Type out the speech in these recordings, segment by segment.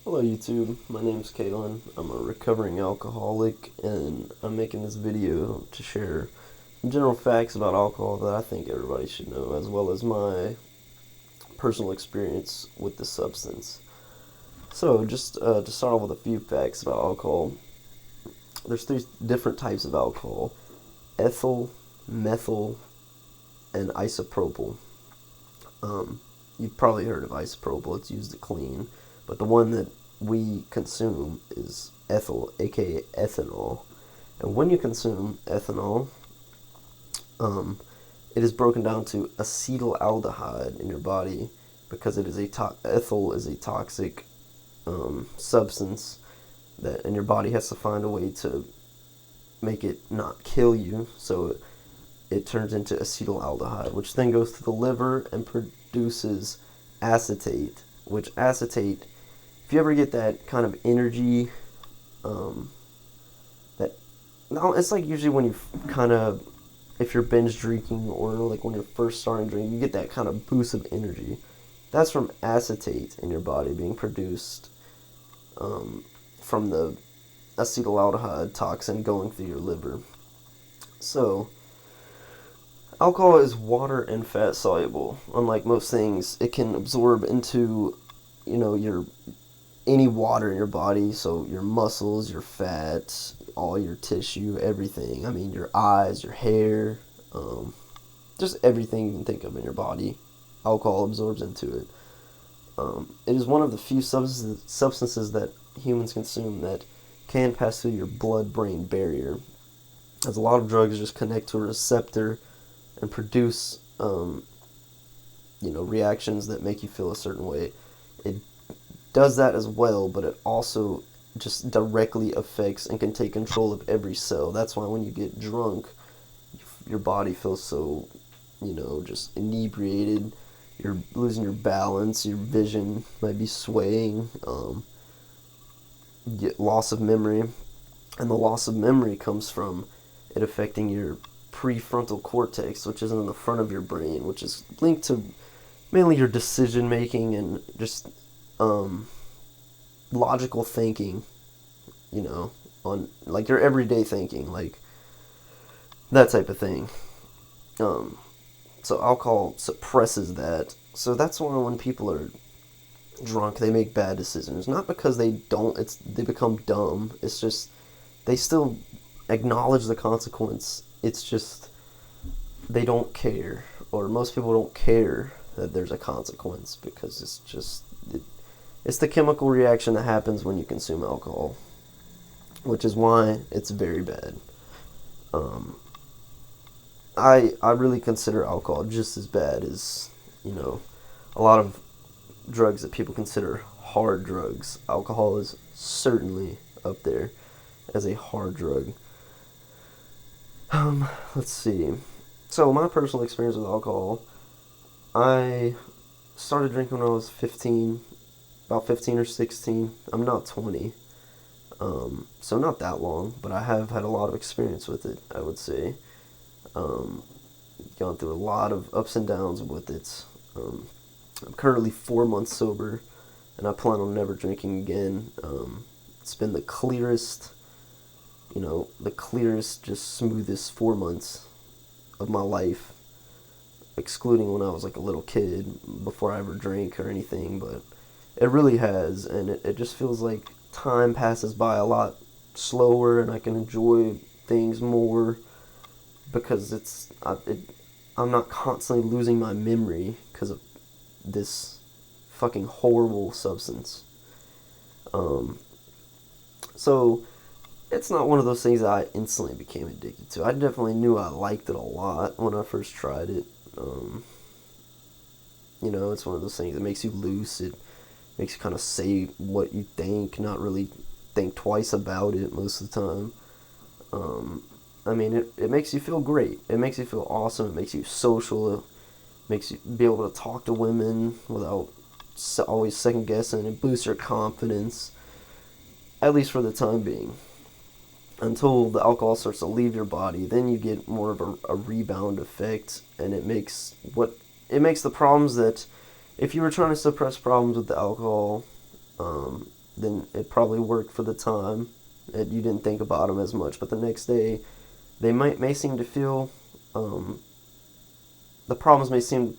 Hello YouTube, my name's Kalen. I'm a recovering alcoholic and I'm making this video to share some general facts about alcohol that I think everybody should know, as well as my personal experience with the substance. So just to start off with a few facts about alcohol, there's three different types of alcohol: ethyl, methyl, and isopropyl. You've probably heard of isopropyl, it's used to clean, but the one that we consume is ethyl, aka ethanol. And when you consume ethanol, it is broken down to acetaldehyde in your body because ethyl is a toxic substance that, and your body has to find a way to make it not kill you. So it turns into acetaldehyde, which then goes to the liver and produces acetate. Which acetate, if you ever get that kind of energy, that no, it's like usually when you kind of, if you're binge drinking or like when you're first starting drinking, you get that kind of boost of energy. That's from acetate in your body being produced from the acetaldehyde toxin going through your liver. So, alcohol is water and fat soluble. Unlike most things, it can absorb into, your any water in your body, so your muscles, your fat, all your tissue, everything. I mean, your eyes, your hair, just everything you can think of in your body, alcohol absorbs into it. It is one of the few substances that humans consume that can pass through your blood-brain barrier, as a lot of drugs just connect to a receptor and produce, reactions that make you feel a certain way. It does that as well, but it also just directly affects and can take control of every cell. That's why when you get drunk, your body feels so, just inebriated. You're losing your balance, your vision might be swaying, you get loss of memory. And the loss of memory comes from it affecting your prefrontal cortex, which is in the front of your brain, which is linked to mainly your decision making and just logical thinking, on like your everyday thinking, like that type of thing. So alcohol suppresses that. So that's why when people are drunk, they make bad decisions. Not because they become dumb. It's just they still acknowledge the consequence. It's just they don't care, or most people don't care that there's a consequence because it's the chemical reaction that happens when you consume alcohol, which is why it's very bad. I really consider alcohol just as bad as, a lot of drugs that people consider hard drugs. Alcohol is certainly up there as a hard drug. Let's see. So my personal experience with alcohol, I started drinking when I was 15, about 15 or 16. I'm not 20, so not that long, but I have had a lot of experience with it, I would say. Gone through a lot of ups and downs with it. I'm currently 4 months sober, and I plan on never drinking again. It's been the clearest, just smoothest 4 months of my life, excluding when I was like a little kid before I ever drank or anything, but it really has, and it just feels like time passes by a lot slower and I can enjoy things more because I'm not constantly losing my memory because of this fucking horrible substance. So it's not one of those things that I instantly became addicted to. I definitely knew I liked it a lot when I first tried it. It's one of those things that makes you loose. It makes you kind of say what you think, not really think twice about it most of the time. It makes you feel great. It makes you feel awesome. It makes you social. It makes you be able to talk to women without always second guessing. It boosts your confidence, at least for the time being. Until the alcohol starts to leave your body, then you get more of a rebound effect, and it makes the problems that, if you were trying to suppress problems with the alcohol, then it probably worked for the time. You didn't think about them as much, but the next day, they may seem to feel, the problems may seem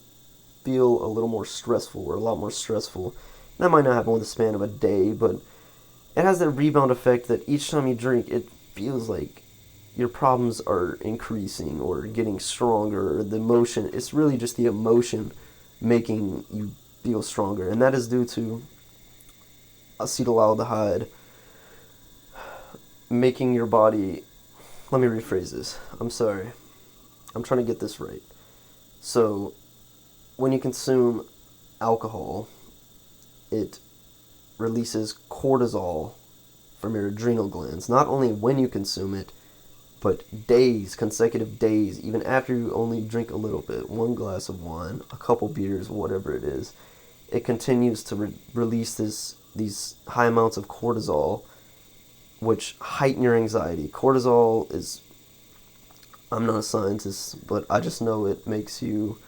feel a little more stressful or a lot more stressful. That might not happen with the span of a day, but it has that rebound effect that each time you drink, it feels like your problems are increasing or getting stronger. Or the emotion, it's really just the emotion making you feel stronger, and that is due to acetaldehyde making your body. Let me rephrase this. I'm sorry. I'm trying to get this right. So, when you consume alcohol, it releases cortisol from your adrenal glands. Not only when you consume it, but days, consecutive days, even after you only drink a little bit, one glass of wine, a couple beers, whatever it is, it continues to release these high amounts of cortisol, which heighten your anxiety. Cortisol is, I'm not a scientist, but I just know it makes you,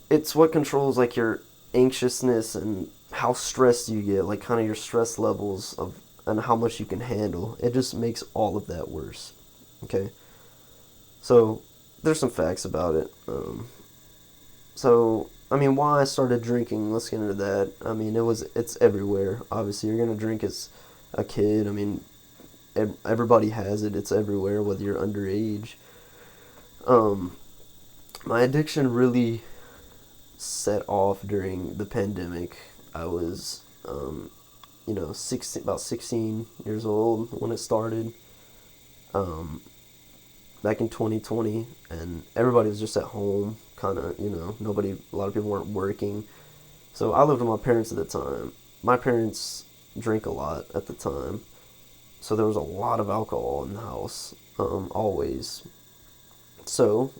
it's what controls like your anxiousness and how stressed you get, like kind of your stress levels of and how much you can handle. It just makes all of that worse. Okay, so there's some facts about it. So I mean, why I started drinking? Let's get into that. I mean, it's everywhere. Obviously, you're gonna drink as a kid. I mean, everybody has it. It's everywhere, whether you're underage. My addiction really set off during the pandemic. I was, about 16 years old when it started. Back in 2020, and everybody was just at home, kind of, a lot of people weren't working. So I lived with my parents at the time. My parents drank a lot at the time, so there was a lot of alcohol in the house, always. So,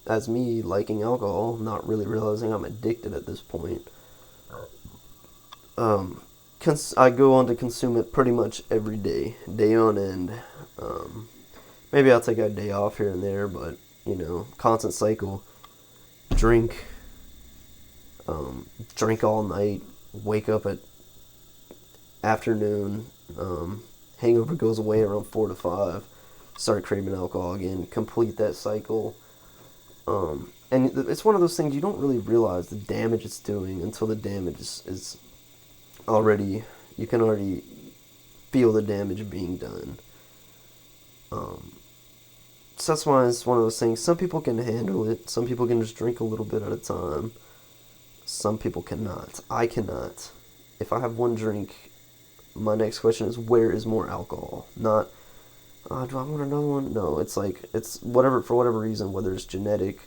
as me liking alcohol, not really realizing I'm addicted at this point, I go on to consume it pretty much every day, day on end. Maybe I'll take a day off here and there, but constant cycle. Drink, drink all night, wake up at afternoon, hangover goes away around 4 to 5, start craving alcohol again, complete that cycle. And it's one of those things you don't really realize the damage it's doing until the damage is already, you can already feel the damage being done. So that's why it's one of those things. Some people can handle it. Some people can just drink a little bit at a time. Some people cannot. I cannot. If I have one drink, my next question is, where is more alcohol? Not, do I want another one? No, it's like, it's whatever, for whatever reason, whether it's genetic,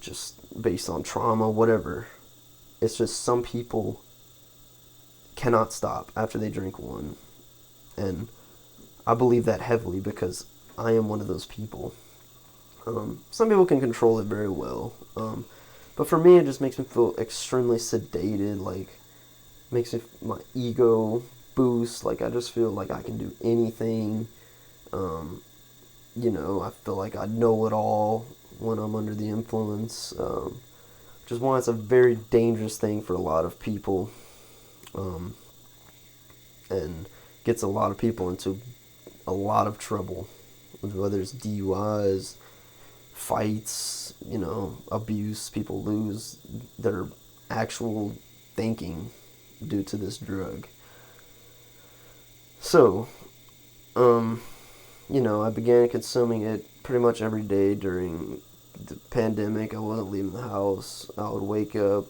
just based on trauma, whatever. It's just some people cannot stop after they drink one. And I believe that heavily because I am one of those people. Some people can control it very well. But for me, it just makes me feel extremely sedated, like, makes my ego boost, like, I just feel like I can do anything. I feel like I know it all when I'm under the influence. Which is why it's a very dangerous thing for a lot of people. And gets a lot of people into a lot of trouble, whether it's DUIs, fights, abuse. People lose their actual thinking due to this drug. So, I began consuming it pretty much every day during the pandemic. I wasn't leaving the house. I would wake up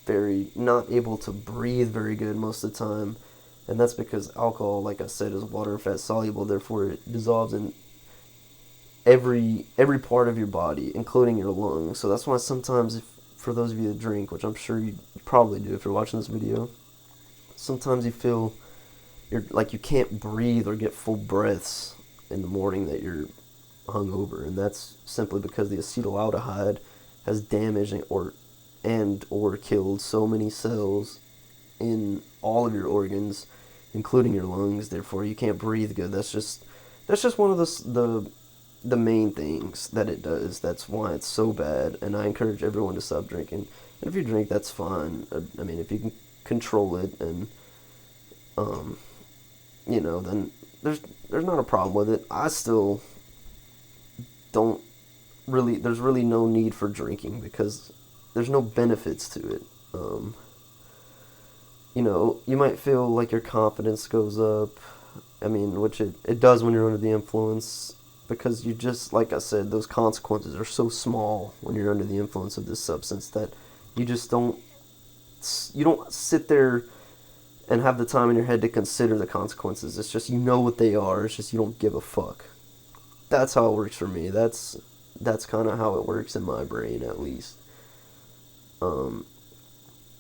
very not able to breathe very good most of the time. And that's because alcohol, like I said, is water and fat soluble. Therefore, it dissolves in every part of your body, including your lungs. So that's why sometimes, for those of you that drink, which I'm sure you probably do if you're watching this video, sometimes you feel you can't breathe or get full breaths in the morning that you're hungover, and that's simply because the acetaldehyde has damaged or killed so many cells in all of your organs, including your lungs. Therefore, you can't breathe good. That's just one of the the main things that it does. That's why it's so bad, and I encourage everyone to stop drinking. And if you drink, that's fine. I mean, if you can control it, and um, then there's not a problem with it. I still don't really. There's really no need for drinking because there's no benefits to it. You might feel like your confidence goes up. I mean, which it does when you're under the influence, because you just, like I said, those consequences are so small when you're under the influence of this substance that you just don't sit there and have the time in your head to consider the consequences. It's just you know what they are. It's just you don't give a fuck. That's how it works for me. That's kind of how it works in my brain, at least. Um,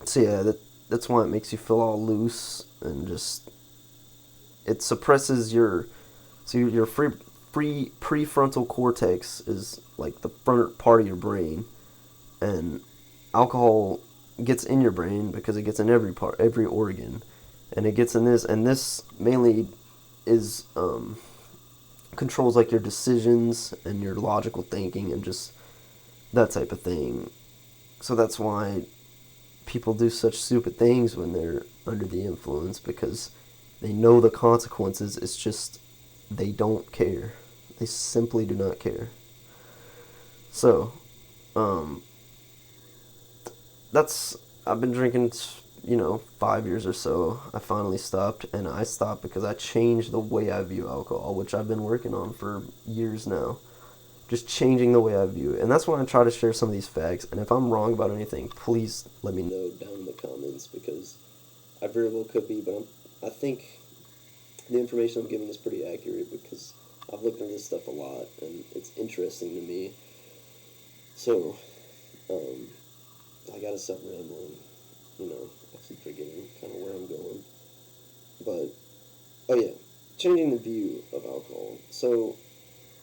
so yeah, that's why it makes you feel all loose and just it suppresses your free prefrontal cortex is like the front part of your brain, and alcohol gets in your brain because it gets in every organ, and it gets in this, and this mainly is controls like your decisions and your logical thinking and just that type of thing. So that's why people do such stupid things when they're under the influence, because they know the consequences. It's just they don't care. They simply do not care. So, um, that's I've been drinking, 5 years or so. I finally stopped, and I stopped because I changed the way I view alcohol, which I've been working on for years now. Just changing the way I view it, and that's why I try to share some of these facts. And if I'm wrong about anything, please let me know down in the comments, because I very well could be, but I think the information I'm giving is pretty accurate because I've looked into this stuff a lot, and it's interesting to me. So, um, I gotta stop rambling. I keep forgetting kind of where I'm going. But, oh yeah, changing the view of alcohol. So,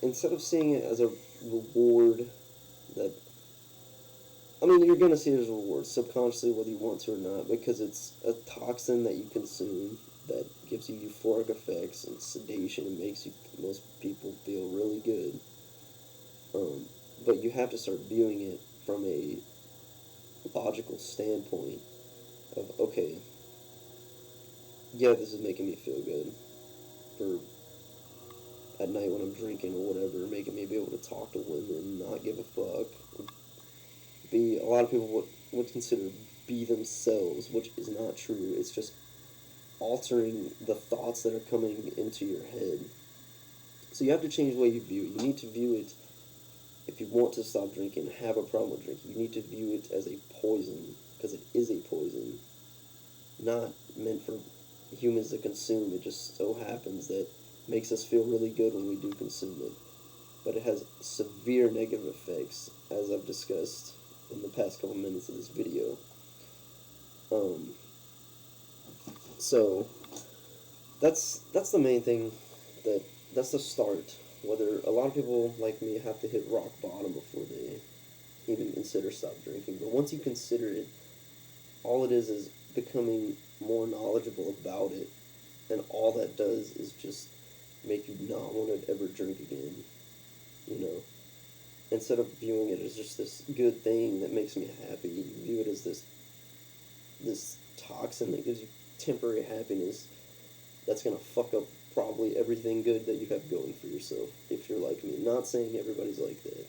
instead of seeing it as a reward that, I mean, you're gonna see it as a reward subconsciously, whether you want to or not, because it's a toxin that you consume that gives you euphoric effects and sedation and makes most people feel really good. But you have to start viewing it from a logical standpoint of, okay, yeah, this is making me feel good for at night when I'm drinking or whatever, making me be able to talk to women, not give a fuck, be, a lot of people would consider be themselves, which is not true. It's just altering the thoughts that are coming into your head. So you have to change the way you view it. You need to view it, if you want to stop drinking, have a problem with drinking, you need to view it as a poison, because it is a poison, not meant for humans to consume. It just so happens that makes us feel really good when we do consume it. But it has severe negative effects, as I've discussed in the past couple minutes of this video. So that's the main thing. That's the start. Whether a lot of people like me have to hit rock bottom before they even consider stop drinking. But once you consider it, all it is becoming more knowledgeable about it, and all that does is just make you not want to ever drink again. You know, instead of viewing it as just this good thing that makes me happy, you view it as this toxin that gives you temporary happiness that's gonna fuck up probably everything good that you have going for yourself if you're like me. Not saying everybody's like that.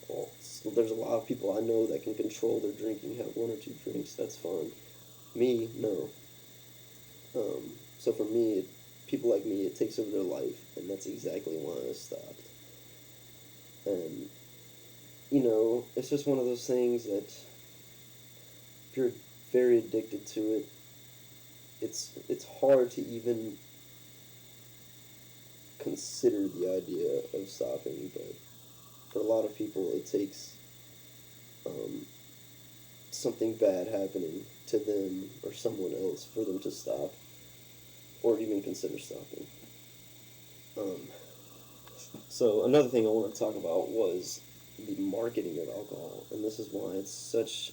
Well, there's a lot of people I know that can control their drinking, have one or two drinks, that's fine. Me, no. So for me, people like me, it takes over their life, and that's exactly why I stopped. And, it's just one of those things that if you're very addicted to it, it's hard to even consider the idea of stopping, but for a lot of people, it takes something bad happening to them or someone else for them to stop or even consider stopping. So another thing I want to talk about was the marketing of alcohol, and this is why it's such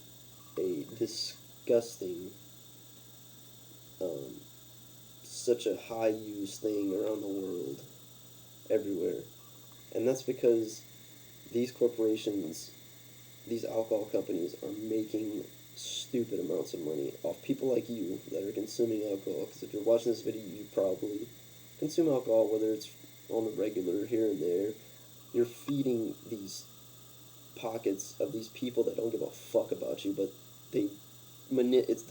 a disgusting, um, such a high use thing around the world, everywhere. And that's because these corporations, these alcohol companies, are making stupid amounts of money off people like you that are consuming alcohol. Because if you're watching this video, you probably consume alcohol, whether it's on the regular here and there. You're feeding these pockets of these people that don't give a fuck about you, but they it's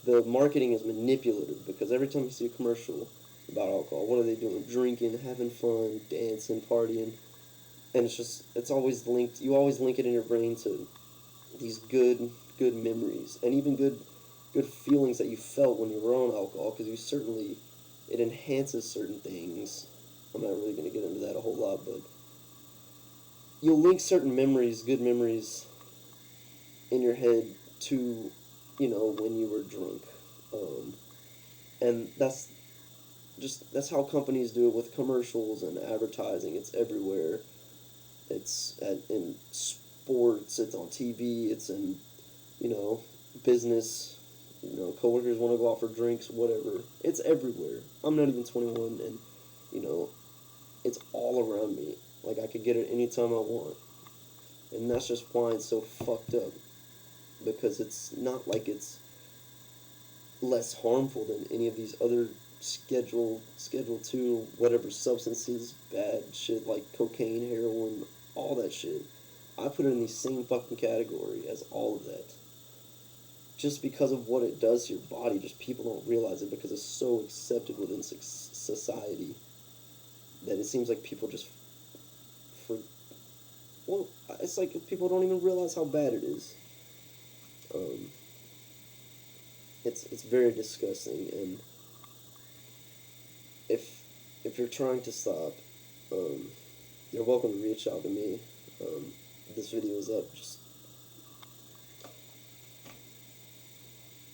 the marketing is manipulative, because every time you see a commercial about alcohol, what are they doing? Drinking, having fun, dancing, partying, and it's always linked. You always link it in your brain to these good memories, and even good feelings that you felt when you were on alcohol, because it enhances certain things. I'm not really going to get into that a whole lot, but you'll link certain memories, good memories, in your head to, when you were drunk. And that's how companies do it with commercials and advertising. It's everywhere. In sports, it's on TV, it's in, business. Coworkers want to go out for drinks, whatever. It's everywhere. I'm not even 21, and, it's all around me. Like, I could get it anytime I want. And that's just why it's so fucked up. Because it's not like it's less harmful than any of these other Schedule 2, whatever substances, bad shit like cocaine, heroin, all that shit. I put it in the same fucking category as all of that. Just because of what it does to your body, just people don't realize it because it's so accepted within society that it seems like people just it's like people don't even realize how bad it is. It's very disgusting, and if you're trying to stop, you're welcome to reach out to me. This video is up. Just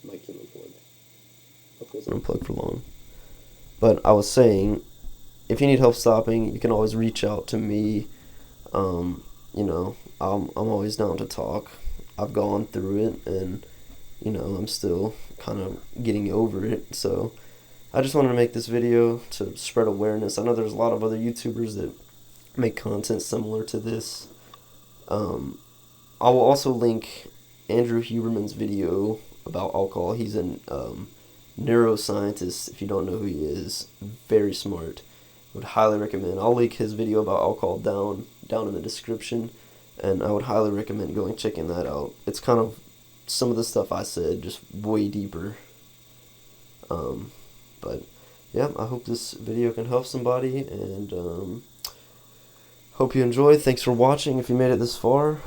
might keep unplugged. Hope it wasn't unplugged for long. But I was saying, if you need help stopping, you can always reach out to me. I'm always down to talk. I've gone through it, and I'm still kind of getting over it. So I just wanted to make this video to spread awareness. I know there's a lot of other YouTubers that make content similar to this. I will also link Andrew Huberman's video about alcohol. He's a neuroscientist. If you don't know who he is, very smart. Would highly recommend. I'll link his video about alcohol down in the description, and I would highly recommend going checking that out. It's kind of some of the stuff I said, just way deeper. But yeah, I hope this video can help somebody, and hope you enjoyed. Thanks for watching if you made it this far.